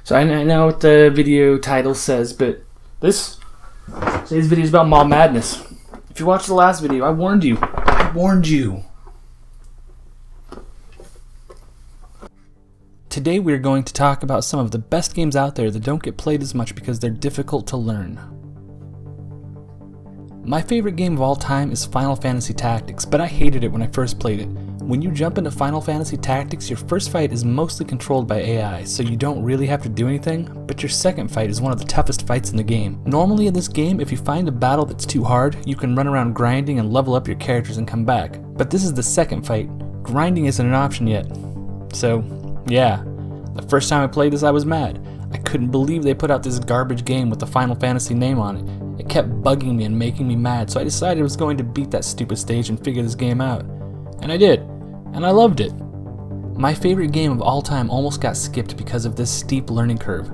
So I know what the video title says, but today's video is about Mall Madness. If you watched the last video, I warned you. Today we're going to talk about some of the best games out there that don't get played as much because they're difficult to learn. My favorite game of all time is Final Fantasy Tactics, but I hated it when I first played it. When you jump into Final Fantasy Tactics, your first fight is mostly controlled by AI, so you don't really have to do anything, but your second fight is one of the toughest fights in the game. Normally in this game, if you find a battle that's too hard, you can run around grinding and level up your characters and come back. But this is the second fight. Grinding isn't an option yet. So, yeah. The first time I played this, I was mad. I couldn't believe they put out this garbage game with the Final Fantasy name on it. It kept bugging me and making me mad, so I decided I was going to beat that stupid stage and figure this game out. And I did. And I loved it. My favorite game of all time almost got skipped because of this steep learning curve.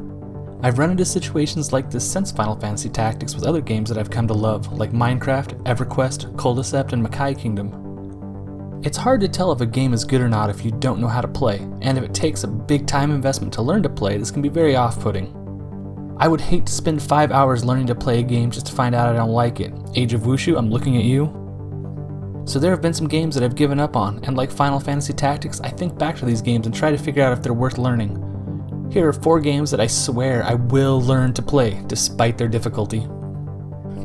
I've run into situations like this since Final Fantasy Tactics with other games that I've come to love, like Minecraft, EverQuest, Culticept, and Mackay Kingdom. It's hard to tell if a game is good or not if you don't know how to play, and if it takes a big time investment to learn to play, this can be very off-putting. I would hate to spend 5 hours learning to play a game just to find out I don't like it. Age of Wushu, I'm looking at you. So there have been some games that I've given up on, and like Final Fantasy Tactics, I think back to these games and try to figure out if they're worth learning. Here are 4 games that I swear I will learn to play, despite their difficulty.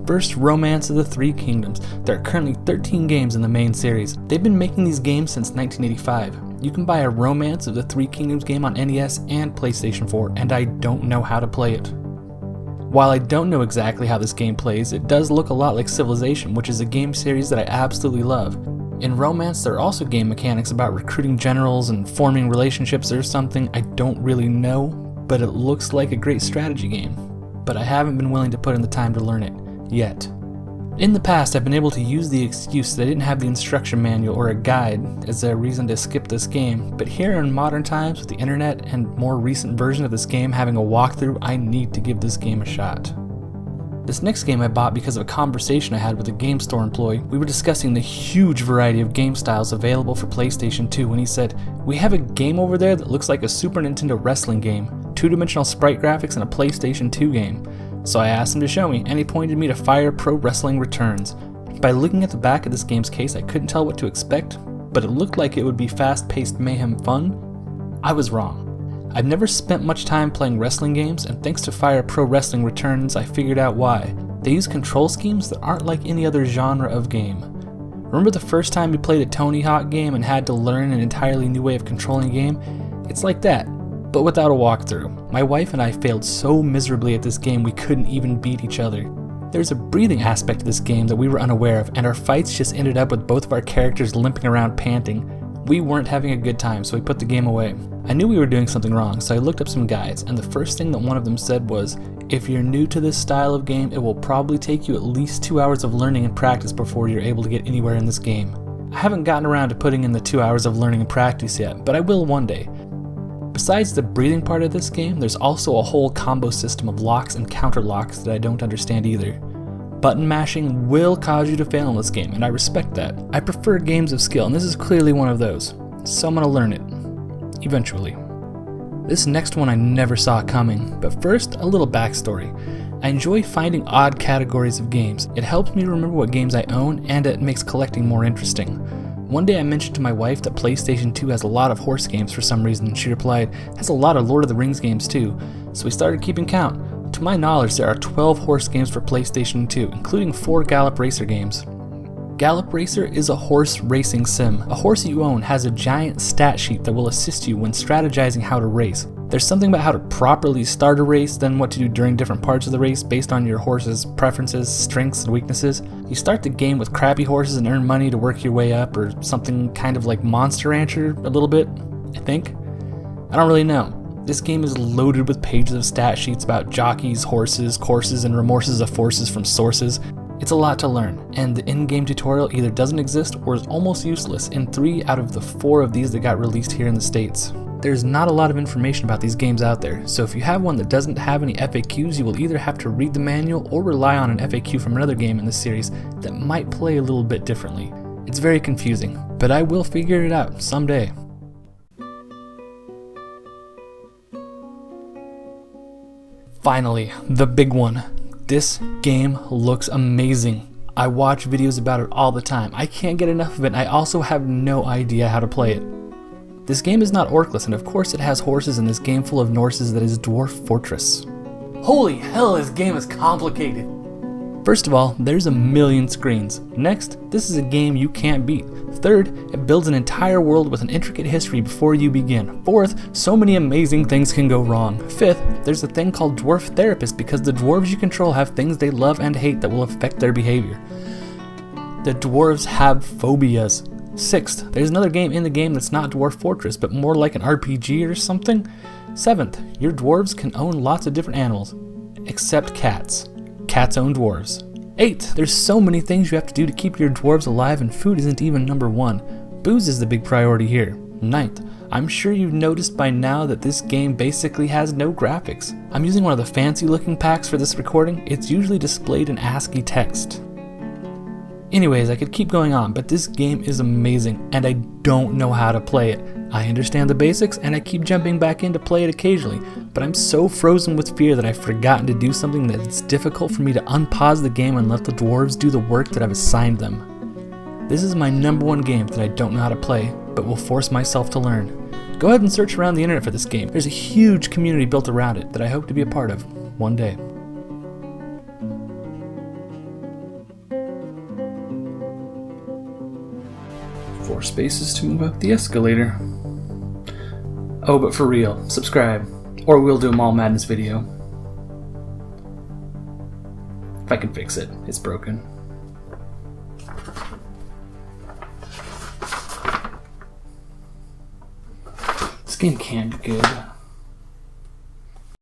First, Romance of the Three Kingdoms. There are currently 13 games in the main series. They've been making these games since 1985. You can buy a Romance of the Three Kingdoms game on NES and PlayStation 4, and I don't know how to play it. While I don't know exactly how this game plays, it does look a lot like Civilization, which is a game series that I absolutely love. In Romance, there are also game mechanics about recruiting generals and forming relationships or something. I don't really know, but it looks like a great strategy game. But I haven't been willing to put in the time to learn it, yet. In the past, I've been able to use the excuse that I didn't have the instruction manual or a guide as a reason to skip this game, but here in modern times with the internet and more recent version of this game having a walkthrough, I need to give this game a shot. This next game I bought because of a conversation I had with a game store employee. We were discussing the huge variety of game styles available for PlayStation 2 when he said, "We have a game over there that looks like a Super Nintendo wrestling game, 2-dimensional sprite graphics and a PlayStation 2 game." So I asked him to show me, and he pointed me to Fire Pro Wrestling Returns. By looking at the back of this game's case, I couldn't tell what to expect, but it looked like it would be fast-paced mayhem fun. I was wrong. I've never spent much time playing wrestling games, and thanks to Fire Pro Wrestling Returns, I figured out why. They use control schemes that aren't like any other genre of game. Remember the first time you played a Tony Hawk game and had to learn an entirely new way of controlling a game? It's like that, but without a walkthrough. My wife and I failed so miserably at this game we couldn't even beat each other. There's a breathing aspect to this game that we were unaware of, and our fights just ended up with both of our characters limping around panting. We weren't having a good time, so we put the game away. I knew we were doing something wrong, so I looked up some guides, and the first thing that one of them said was, if you're new to this style of game, it will probably take you at least 2 hours of learning and practice before you're able to get anywhere in this game. I haven't gotten around to putting in the 2 hours of learning and practice yet, but I will one day. Besides the breathing part of this game, there's also a whole combo system of locks and counter locks that I don't understand either. Button mashing will cause you to fail in this game, and I respect that. I prefer games of skill, and this is clearly one of those, so I'm gonna learn it. Eventually. This next one I never saw coming, but first, a little backstory. I enjoy finding odd categories of games. It helps me remember what games I own, and it makes collecting more interesting. One day I mentioned to my wife that PlayStation 2 has a lot of horse games for some reason, and she replied, has a lot of Lord of the Rings games too, so we started keeping count. To my knowledge, there are 12 horse games for PlayStation 2, including 4 Gallop Racer games. Gallop Racer is a horse racing sim. A horse you own has a giant stat sheet that will assist you when strategizing how to race. There's something about how to properly start a race, then what to do during different parts of the race based on your horse's preferences, strengths, and weaknesses. You start the game with crappy horses and earn money to work your way up, or something kind of like Monster Rancher a little bit, I think. I don't really know. This game is loaded with pages of stat sheets about jockeys, horses, courses, and remorses of forces from sources. It's a lot to learn, and the in-game tutorial either doesn't exist or is almost useless in 3 out of the 4 of these that got released here in the States. There's not a lot of information about these games out there, so if you have one that doesn't have any FAQs, you will either have to read the manual or rely on an FAQ from another game in the series that might play a little bit differently. It's very confusing, but I will figure it out someday. finally, the big one. This game looks amazing. I watch videos about it all the time. I can't get enough of it, and I also have no idea how to play it. This game is not orcless, and of course it has horses in this game full of Norses that is Dwarf Fortress. Holy hell, this game is complicated! First of all, there's a million screens. Next, this is a game you can't beat. Third, it builds an entire world with an intricate history before you begin. Fourth, so many amazing things can go wrong. Fifth, there's a thing called Dwarf Therapist because the dwarves you control have things they love and hate that will affect their behavior. The dwarves have phobias. Sixth, there's another game in the game that's not Dwarf Fortress, but more like an RPG or something. Seventh, your dwarves can own lots of different animals, except cats. Cats own dwarves. 8. There's so many things you have to do to keep your dwarves alive, and food isn't even number 1. Booze is the big priority here. 9th. I'm sure you've noticed by now that this game basically has no graphics. I'm using one of the fancy looking packs for this recording. It's usually displayed in ASCII text. Anyways, I could keep going on, but this game is amazing, and I don't know how to play it. I understand the basics, and I keep jumping back in to play it occasionally, but I'm so frozen with fear that I've forgotten to do something that it's difficult for me to unpause the game and let the dwarves do the work that I've assigned them. This is my number 1 game that I don't know how to play, but will force myself to learn. Go ahead and search around the internet for this game. There's a huge community built around it that I hope to be a part of one day. Four spaces to move up the escalator. Oh, but for real, subscribe, or we'll do a Mall Madness video. If I can fix it, it's broken. This game can't be good.